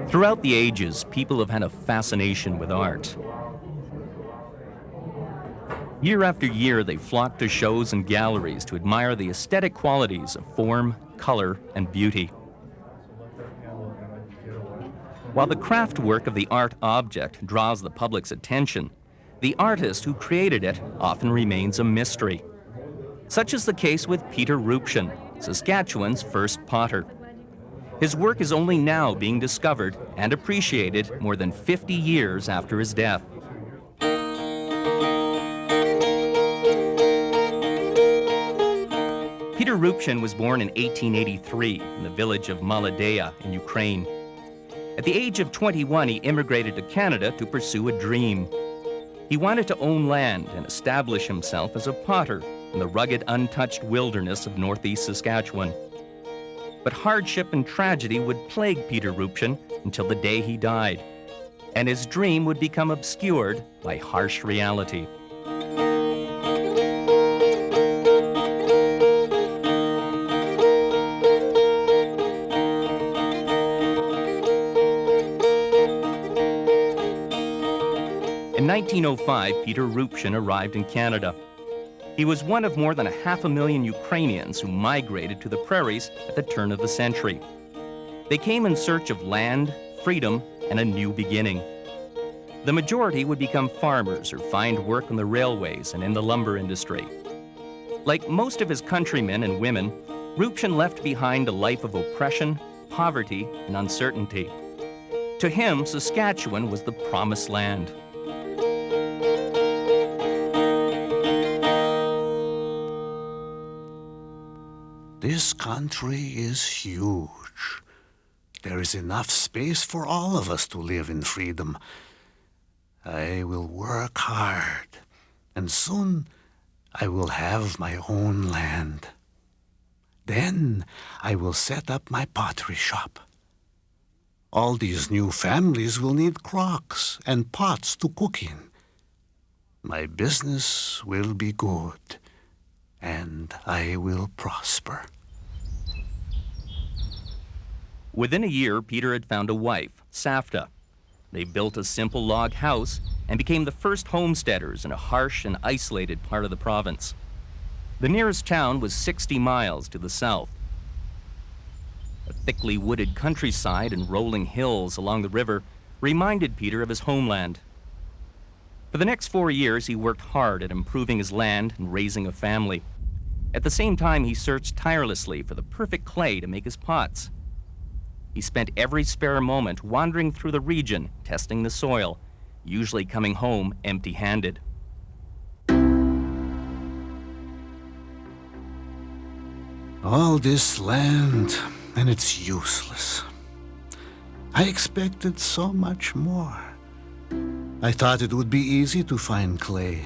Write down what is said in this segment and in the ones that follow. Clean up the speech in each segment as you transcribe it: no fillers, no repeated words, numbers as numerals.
Throughout the ages, people have had a fascination with art. Year after year, they flock to shows and galleries to admire the aesthetic qualities of form, color, and beauty. While the craft work of the art object draws the public's attention, the artist who created it often remains a mystery. Such is the case with Peter Rupchan, Saskatchewan's first potter. His work is only now being discovered and appreciated more than 50 years after his death. Peter Rupchan was born in 1883 in the village of Molodaya in Ukraine. At the age of 21, he immigrated to Canada to pursue a dream. He wanted to own land and establish himself as a potter in the rugged, untouched wilderness of northeast Saskatchewan. But hardship and tragedy would plague Peter Rupchan until the day he died, and his dream would become obscured by harsh reality. In 1905, Peter Rupchan arrived in Canada. He was one of more than 500,000 Ukrainians who migrated to the prairies at the turn of the century. They came in search of land, freedom, and a new beginning. The majority would become farmers or find work on the railways and in the lumber industry. Like most of his countrymen and women, Rupchan left behind a life of oppression, poverty, and uncertainty. To him, Saskatchewan was the promised land. This country is huge. There is enough space for all of us to live in freedom. I will work hard, and soon I will have my own land. Then I will set up my pottery shop. All these new families will need crocks and pots to cook in. My business will be good, and I will prosper. Within a year, Peter had found a wife, Safta. They built a simple log house and became the first homesteaders in a harsh and isolated part of the province. The nearest town was 60 miles to the south. A thickly wooded countryside and rolling hills along the river reminded Peter of his homeland. For the next 4 years, he worked hard at improving his land and raising a family. At the same time, he searched tirelessly for the perfect clay to make his pots. He spent every spare moment wandering through the region, testing the soil, usually coming home empty-handed. All this land, and it's useless. I expected so much more. I thought it would be easy to find clay.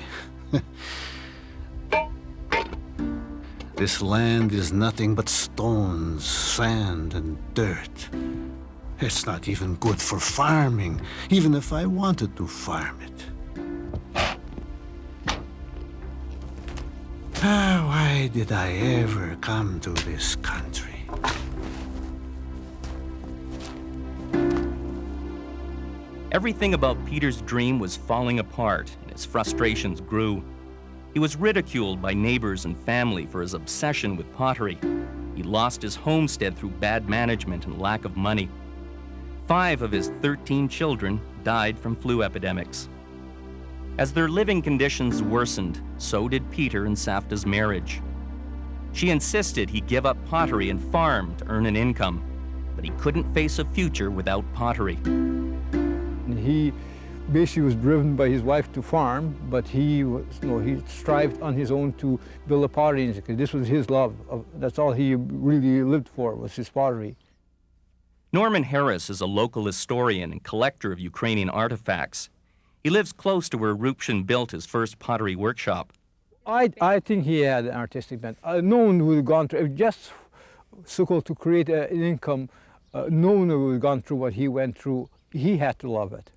This land is nothing but stones, sand, and dirt. It's not even good for farming, even if I wanted to farm it. Why did I ever come to this country? Everything about Peter's dream was falling apart, and his frustrations grew. He was ridiculed by neighbors and family for his obsession with pottery. He lost his homestead through bad management and lack of money. 5 of his 13 children died from flu epidemics. As their living conditions worsened, so did Peter and Safta's marriage. She insisted he give up pottery and farm to earn an income, but he couldn't face a future without pottery. He basically was driven by his wife to farm, but he strived on his own to build a pottery industry. This was his love. That's all he really lived for, was his pottery. Norman Harris is a local historian and collector of Ukrainian artifacts. He lives close to where Rupchan built his first pottery workshop. I think he had an artistic bent. No one would have gone through, just so-called to create an income, no one would have gone through what he went through. He had to love it.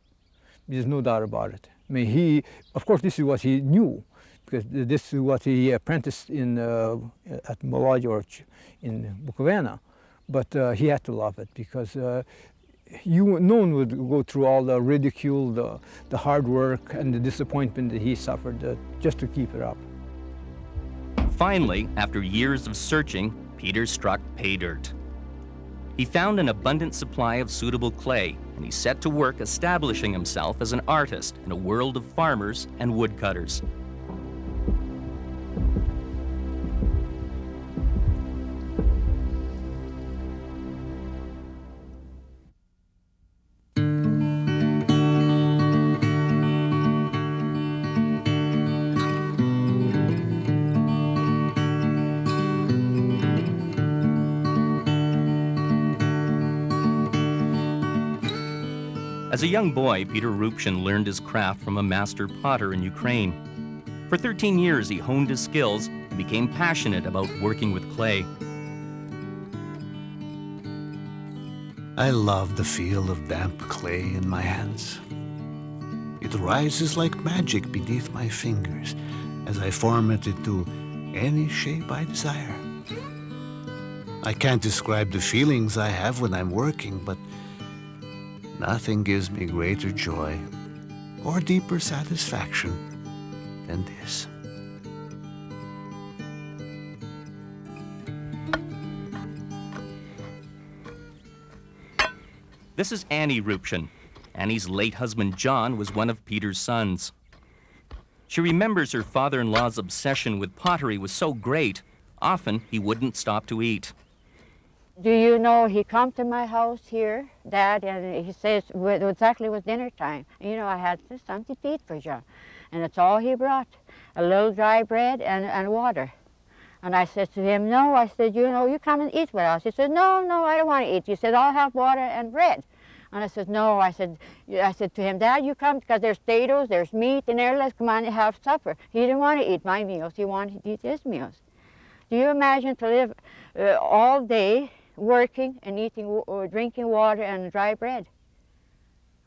There's no doubt about it. I mean, of course, this is what he knew. because this is what he apprenticed in at Malajorch in Bukovina. But he had to love it because no one would go through all the ridicule, the hard work, and the disappointment that he suffered just to keep it up. Finally, after years of searching, Peter struck pay dirt. He found an abundant supply of suitable clay, and he set to work establishing himself as an artist in a world of farmers and woodcutters. As a young boy, Peter Rupchan learned his craft from a master potter in Ukraine. For 13 years, he honed his skills and became passionate about working with clay. I love the feel of damp clay in my hands. It rises like magic beneath my fingers as I form it into any shape I desire. I can't describe the feelings I have when I'm working, but nothing gives me greater joy or deeper satisfaction than this. This is Annie Rupchan. Annie's late husband John was one of Peter's sons. She remembers her father-in-law's obsession with pottery was so great, often he wouldn't stop to eat. Do you know, he come to my house here, Dad, and he says exactly was dinner time. You know, I had something to eat for John. And that's all he brought, a little dry bread and water. And I said to him, no, I said, you know, you come and eat with us. He said, no, I don't want to eat. He said, I'll have water and bread. And I said, no, I said to him, Dad, you come, because there's potatoes, there's meat, and there, let's come on and have supper. He didn't want to eat my meals, he wanted to eat his meals. Do you imagine to live all day working and eating or drinking water and dry bread?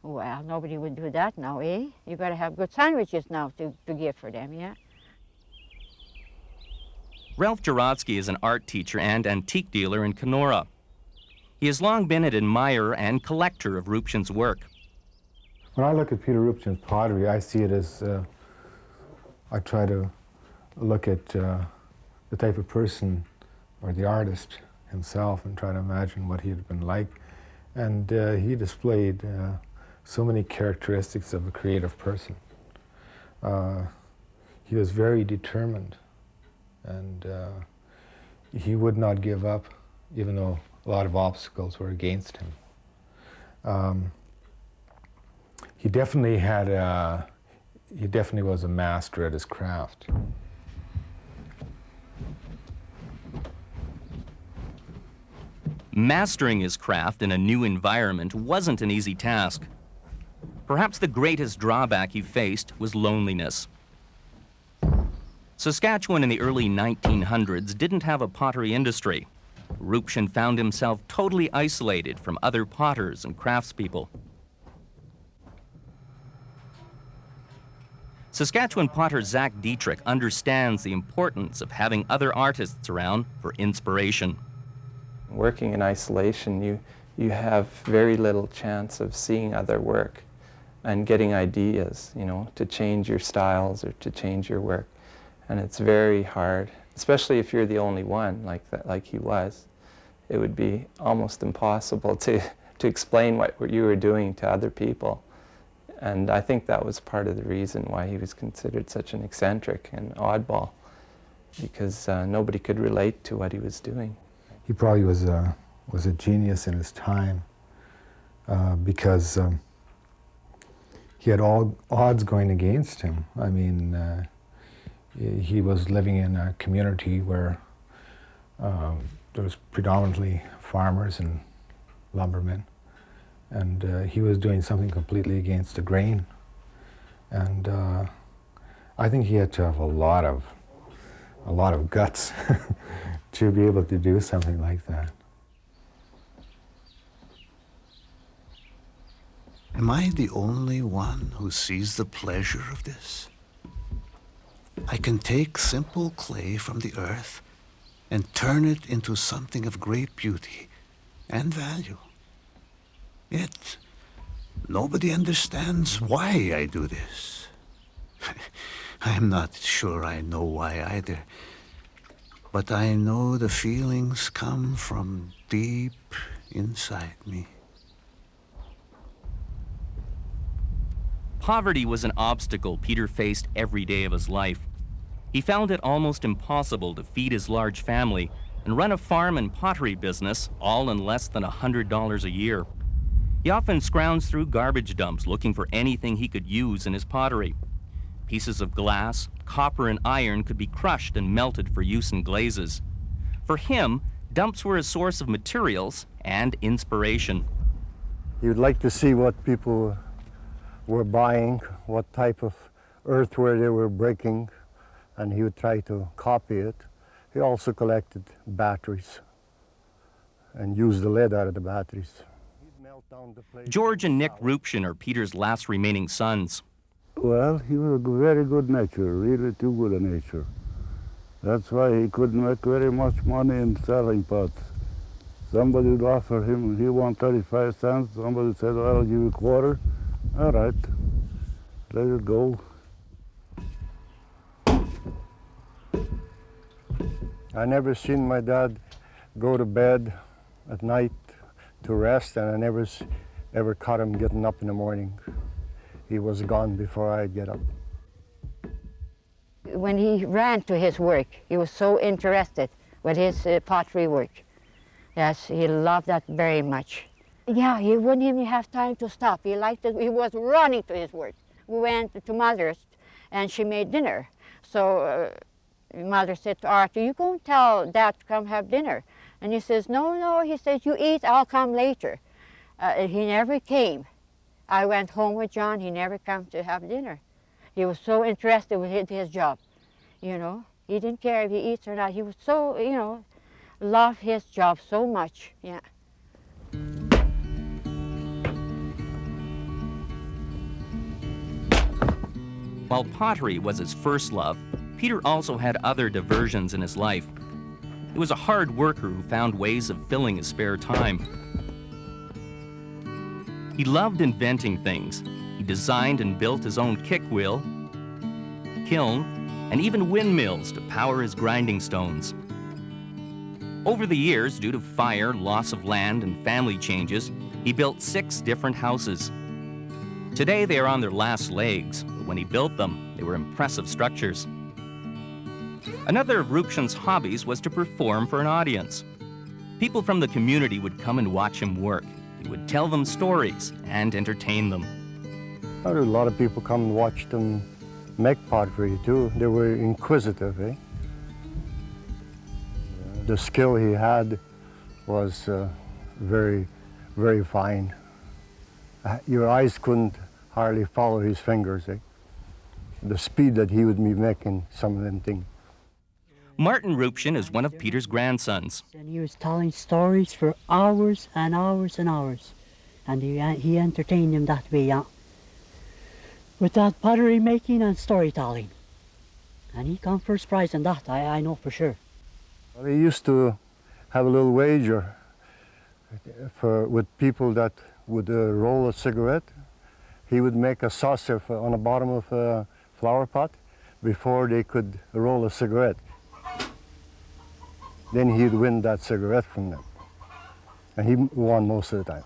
Well, nobody would do that now, eh? You got to have good sandwiches now to give for them, yeah? Ralph Jarodsky is an art teacher and antique dealer in Kenora. He has long been an admirer and collector of Rupchan's work. When I look at Peter Rupchan's pottery, I see it as, I try to look at the type of person or the artist himself and try to imagine what he had been like. And he displayed so many characteristics of a creative person. He was very determined, and he would not give up, even though a lot of obstacles were against him. He definitely was a master at his craft. Mastering his craft in a new environment wasn't an easy task. Perhaps the greatest drawback he faced was loneliness. Saskatchewan in the early 1900s didn't have a pottery industry. Rupchan found himself totally isolated from other potters and craftspeople. Saskatchewan potter Zach Dietrich understands the importance of having other artists around for inspiration. Working in isolation, you have very little chance of seeing other work and getting ideas, you know, to change your styles or to change your work. And it's very hard, especially if you're the only one like that, like he was. It would be almost impossible to explain what you were doing to other people. And I think that was part of the reason why he was considered such an eccentric and oddball, because nobody could relate to what he was doing. He probably was a genius in his time because he had all odds going against him. I mean, he was living in a community where there was predominantly farmers and lumbermen, and he was doing something completely against the grain. And I think he had to have a lot of guts to be able to do something like that. Am I the only one who sees the pleasure of this? I can take simple clay from the earth and turn it into something of great beauty and value. Yet, nobody understands why I do this. I'm not sure I know why either, but I know the feelings come from deep inside me. Poverty was an obstacle Peter faced every day of his life. He found it almost impossible to feed his large family and run a farm and pottery business, all in less than $100 a year. He often scrounged through garbage dumps looking for anything he could use in his pottery. Pieces of glass, copper, and iron could be crushed and melted for use in glazes. For him, dumps were a source of materials and inspiration. He would like to see what people were buying, what type of earthware they were breaking, and he would try to copy it. He also collected batteries and used the lead out of the batteries. George and Nick Rupchan are Peter's last remaining sons. Well, he was a very good nature, really too good a nature. That's why he couldn't make very much money in selling pots. Somebody would offer him, he wanted 35 cents. Somebody said, well, I'll give you a quarter. All right, let it go. I never seen my dad go to bed at night to rest, and I never ever caught him getting up in the morning. He was gone before I'd get up. When he ran to his work, he was so interested with his pottery work. Yes, he loved that very much. Yeah, he wouldn't even have time to stop. He liked it. He was running to his work. We went to Mother's, and she made dinner. So Mother said to Arthur, you go and tell Dad to come have dinner. And he says, no, he says, you eat, I'll come later. He never came. I went home with John, he never came to have dinner. He was so interested with his job, you know. He didn't care if he eats or not. He was so, you know, loved his job so much, yeah. While pottery was his first love, Peter also had other diversions in his life. He was a hard worker who found ways of filling his spare time. He loved inventing things. He designed and built his own kick wheel, kiln, and even windmills to power his grinding stones. Over the years, due to fire, loss of land, and family changes, he built 6 different houses. Today they are on their last legs, but when he built them, they were impressive structures. Another of Rupchan's hobbies was to perform for an audience. People from the community would come and watch him work. He would tell them stories and entertain them. A lot of people come and watch them make pottery too. They were inquisitive, eh? The skill he had was very, very fine. Your eyes couldn't hardly follow his fingers, eh? The speed that he would be making some of them things. Martin Rupchan is one of Peter's grandsons. And he was telling stories for hours and hours and hours. And he entertained him that way, yeah. With that pottery making and storytelling. And he got first prize in that, I know for sure. Well, he used to have a little wager with people that would roll a cigarette. He would make a saucer on the bottom of a flower pot before they could roll a cigarette. Then he'd win that cigarette from them. And he won most of the time.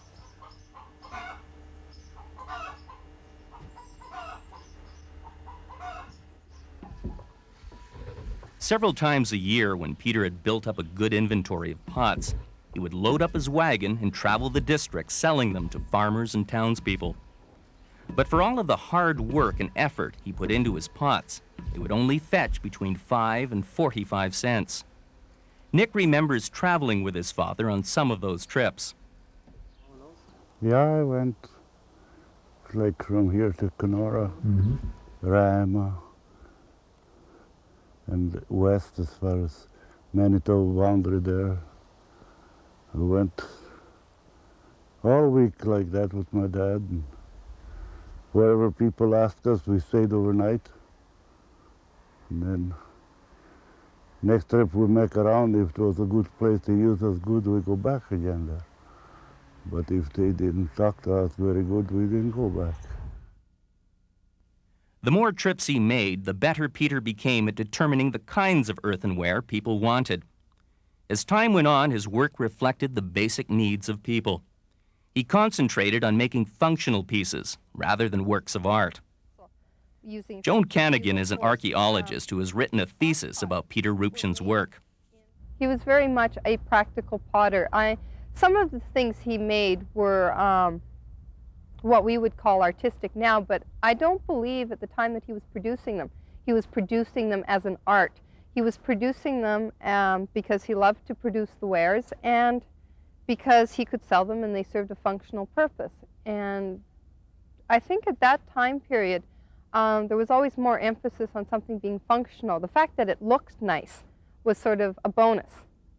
Several times a year, when Peter had built up a good inventory of pots, he would load up his wagon and travel the district selling them to farmers and townspeople. But for all of the hard work and effort he put into his pots, they would only fetch between 5 and 45 cents. Nick remembers traveling with his father on some of those trips. Yeah, I went like from here to Kenora, Rama, and west as far as Manitoba boundary there. I went all week like that with my dad. And wherever people asked us, we stayed overnight. And then next trip we make around, if it was a good place to use us good, we go back again there. But if they didn't talk to us very good, we didn't go back. The more trips he made, the better Peter became at determining the kinds of earthenware people wanted. As time went on, his work reflected the basic needs of people. He concentrated on making functional pieces rather than works of art. Joan Canagan is an archaeologist who has written a thesis about Peter Rupchan's work. He was very much a practical potter. Some of the things he made were what we would call artistic now, but I don't believe at the time that he was producing them as an art. He was producing them because he loved to produce the wares and because he could sell them and they served a functional purpose. And I think at that time period, there was always more emphasis on something being functional. The fact that it looked nice was sort of a bonus.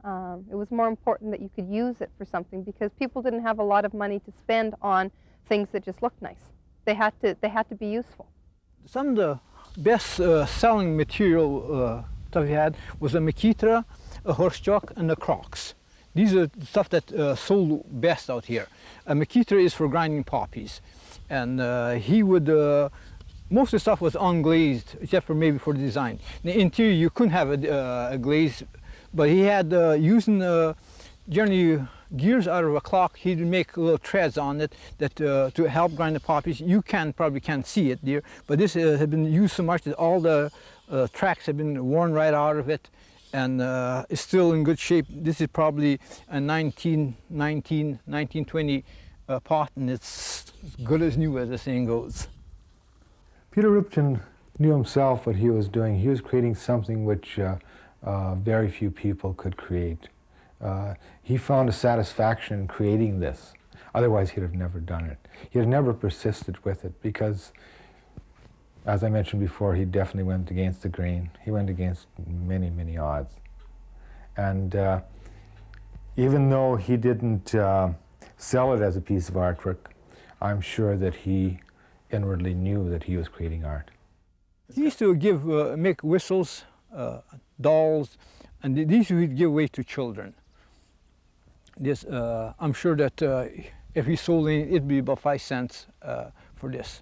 It was more important that you could use it for something because people didn't have a lot of money to spend on things that just looked nice. They had to be useful. Some of the best selling material stuff we had was a makitra, a horse chock, and the crocks. These are the stuff that sold best out here. A makitra is for grinding poppies, and he would. Most of the stuff was unglazed, except for maybe for the design. In the interior, you couldn't have a glaze, but he had using generally gears out of a clock. He'd make little treads on it that to help grind the poppies. You probably can't see it there, but this had been used so much that all the tracks have been worn right out of it, and it's still in good shape. This is probably a 1919, 1920 pot, and it's as good as new, as the saying goes. Peter Rupchan knew himself what he was doing. He was creating something which very few people could create. He found a satisfaction in creating this. Otherwise, he'd have never done it. He'd have never persisted with it because, as I mentioned before, he definitely went against the grain. He went against many, many odds. And even though he didn't sell it as a piece of artwork, I'm sure that he inwardly knew that he was creating art. He used to make whistles, dolls, and these he'd give away to children. This, I'm sure that if he sold it, it'd be about 5 cents for this.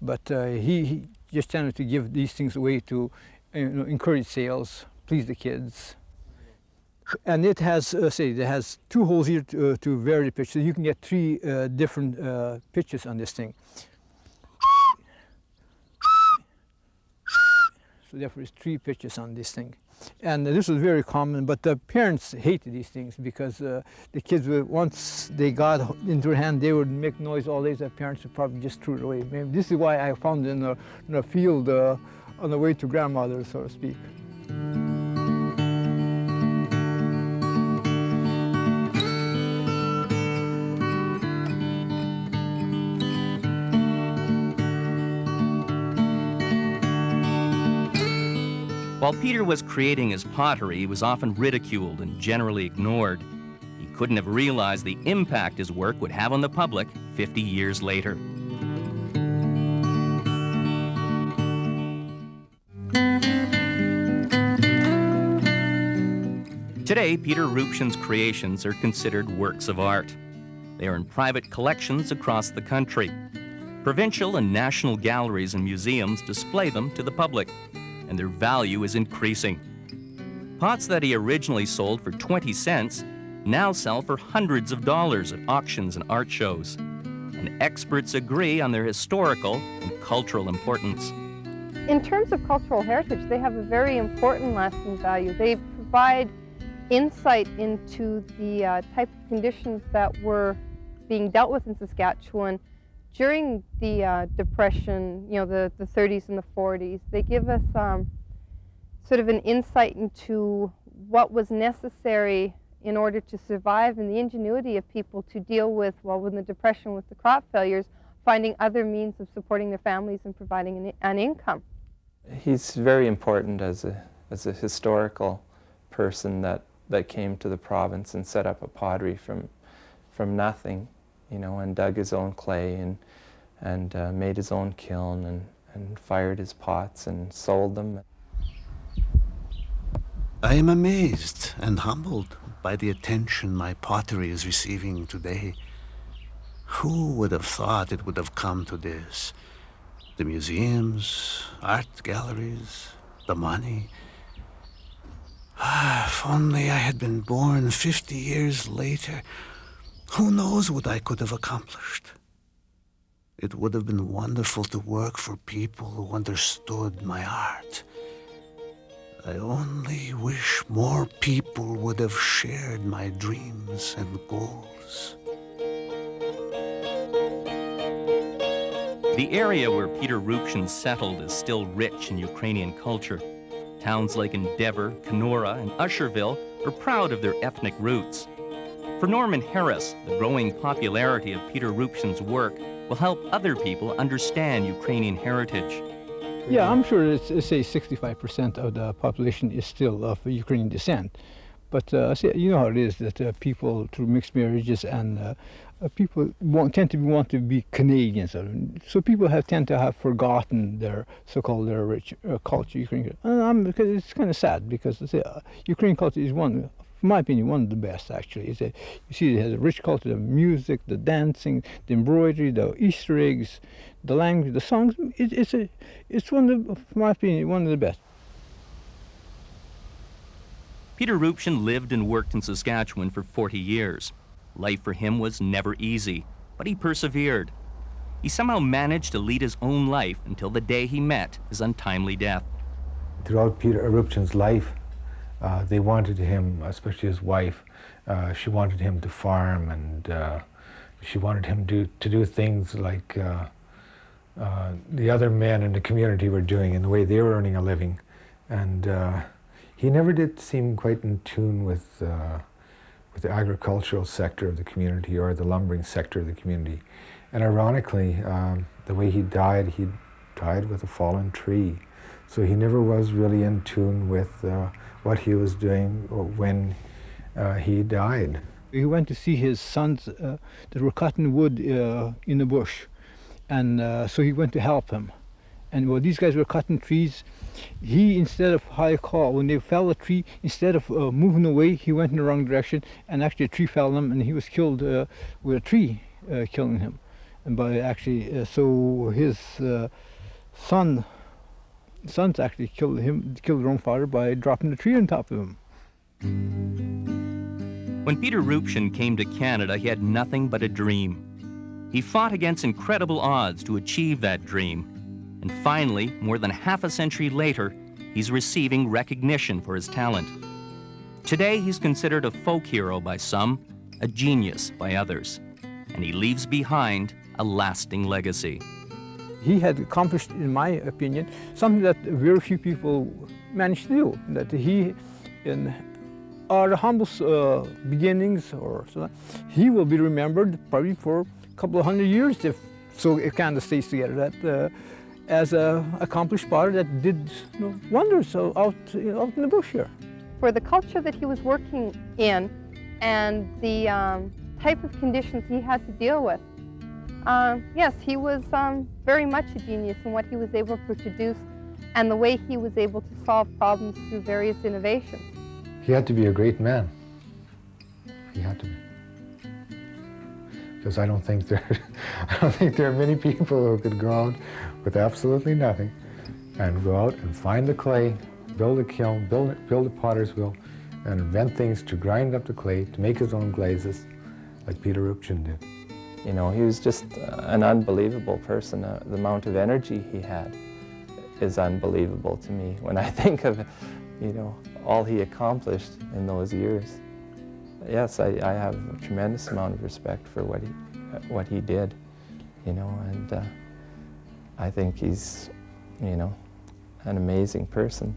But he just tended to give these things away to encourage sales, please the kids. And it has, it has 2 holes here to vary the pitch, so you can get 3 different pitches on this thing. So therefore, there's 3 pitches on this thing. And this was very common, but the parents hated these things because the kids, once they got into their hand, they would make noise all day. The parents would probably just threw it away. Maybe this is why I found it in a field on the way to grandmother, so to speak. While Peter was creating his pottery, he was often ridiculed and generally ignored. He couldn't have realized the impact his work would have on the public 50 years later. Today, Peter Rupchan's creations are considered works of art. They are in private collections across the country. Provincial and national galleries and museums display them to the public, and their value is increasing. Pots that he originally sold for 20 cents now sell for hundreds of dollars at auctions and art shows. And experts agree on their historical and cultural importance. In terms of cultural heritage, they have a very important lasting value. They provide insight into the type of conditions that were being dealt with in Saskatchewan during the Depression, the 30s and the 40s. They give us sort of an insight into what was necessary in order to survive and the ingenuity of people to deal with, with the Depression, with the crop failures, finding other means of supporting their families and providing an income. He's very important as a historical person that came to the province and set up a pottery from nothing, and dug his own clay and made his own kiln and fired his pots and sold them. I am amazed and humbled by the attention my pottery is receiving today. Who would have thought it would have come to this? The museums, art galleries, the money. If only I had been born 50 years later, who knows what I could have accomplished? It would have been wonderful to work for people who understood my art. I only wish more people would have shared my dreams and goals. The area where Peter Rupchan settled is still rich in Ukrainian culture. Towns like Endeavour, Kenora, and Usherville are proud of their ethnic roots. For Norman Harris, the growing popularity of Peter Rupchan's work will help other people understand Ukrainian heritage. Yeah, I'm sure it's say 65% of the population is still of Ukrainian descent. But you know how it is that people through mixed marriages and people tend to want to be Canadians. So people tend to have forgotten their so-called their rich culture, Ukrainian. Because it's kind of sad because Ukrainian culture is in my opinion, one of the best actually. You see, it has a rich culture, the music, the dancing, the embroidery, the Easter eggs, the language, the songs. It's one of, in my opinion, one of the best. Peter Rupchan lived and worked in Saskatchewan for 40 years. Life for him was never easy, but he persevered. He somehow managed to lead his own life until the day he met his untimely death. Throughout Peter Rupchan's life, they wanted him, especially his wife, she wanted him to farm, and she wanted him to do things like the other men in the community were doing and the way they were earning a living. And he never did seem quite in tune with the agricultural sector of the community or the lumbering sector of the community. And ironically, the way he died with a fallen tree. So he never was really in tune with what he was doing when he died. He went to see his sons that were cutting wood in the bush, and so he went to help him. And while these guys were cutting trees, he, instead of high call, when they fell a tree, instead of moving away, he went in the wrong direction, and actually a tree fell on him, and he was killed with a tree killing him. And by actually, so his sons actually killed their own father by dropping the tree on top of him. When Peter Rupchan came to Canada, he had nothing but a dream. He fought against incredible odds to achieve that dream. And finally, more than half a century later, he's receiving recognition for his talent. Today, he's considered a folk hero by some, a genius by others. And he leaves behind a lasting legacy. He had accomplished, in my opinion, something that very few people managed to do. That he, in our humble beginnings, or so, he will be remembered probably for a couple of 100 years if Canada stays together. That as an accomplished potter that did wonders out in the bush here. For the culture that he was working in and the type of conditions he had to deal with, yes, he was very much a genius in what he was able to produce and the way he was able to solve problems through various innovations. He had to be a great man. He had to be. Because I don't think there are many people who could go out with absolutely nothing and go out and find the clay, build a kiln, build a potter's wheel, and invent things to grind up the clay to make his own glazes, like Peter Rupchan did. You know, he was just an unbelievable person. The amount of energy he had is unbelievable to me when I think of, all he accomplished in those years. Yes, I have a tremendous amount of respect for what he did, and I think he's, an amazing person.